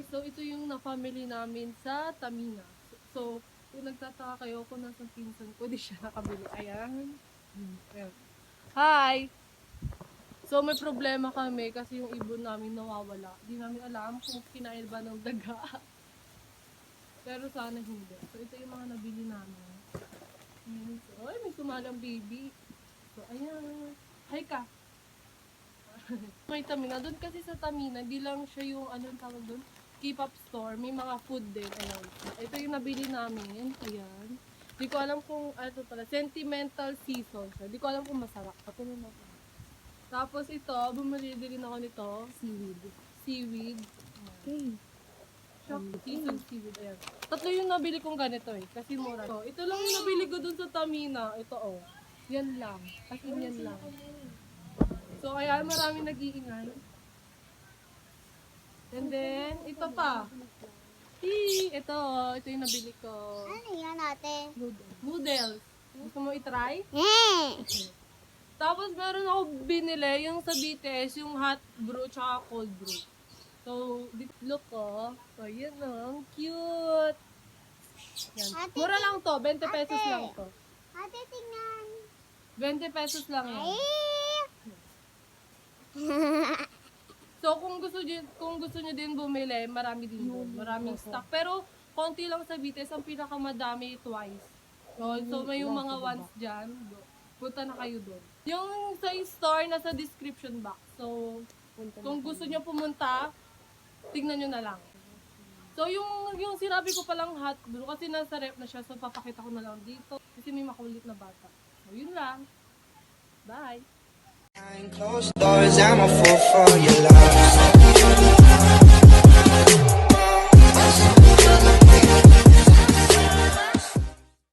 So, ito yung na-family namin sa Tamina. So, kung nagtataka kayo kung nasa pinsan ko, di siya nakabili. Ayan. Ayan. Hi! So, may problema kami kasi yung ibon namin nawawala. Di namin alam kung kinain ba ng daga. Pero sana hindi. So, ito yung mga nabili namin. So, ay, may sumalang baby. So, ayan. Hi ka! May Tamina. Doon kasi sa Tamina, di lang siya yung, anong tawag doon? K-pop store. May mga food din. Ayan. Ito yung nabili namin. Ayan. Di ko alam kung, ano pala, sentimental season siya. Di ko alam kung masarap. Patuloy natin. Tapos ito, bumili din ako nito. Seaweed. Seaweed. Okay. Season seaweed. Ayan. Tatlo yung nabili kong ganito eh. Kasi mura. So, ito lang yung nabili ko dun sa Tamina. Ito oh. Yan lang. As in yan lang. So, ayan, maraming nag-iingay. And then, ito pa. Ito yung nabili ko. Ano yan ate? Noodles. Gusto mo i-try? Eh! Tapos, meron ako binili yung sa BTS, yung hot brew tsaka cold brew. So, look ko. So, yun ang cute. Yan. Ate, Mura lang to. 20 pesos ate. lang to. Ate, tingnan. 20 pesos lang yan. Ay! So, kung gusto niyo din bumili, marami din doon. Maraming stock. Pero, konti lang sa BTS. Ang pinakamadami, twice. So may yung mga ones dyan. Punta na kayo doon. Yung sa store, nasa description box. So, kung gusto niyo pumunta, tignan nyo na lang. So, yung sinabi ko palang hot brew, kasi nasa rep na siya, so papakita ko na lang dito. Kasi may makulit na bata. So, yun lang. Bye! Behind closed doors, I'm a fool for your love.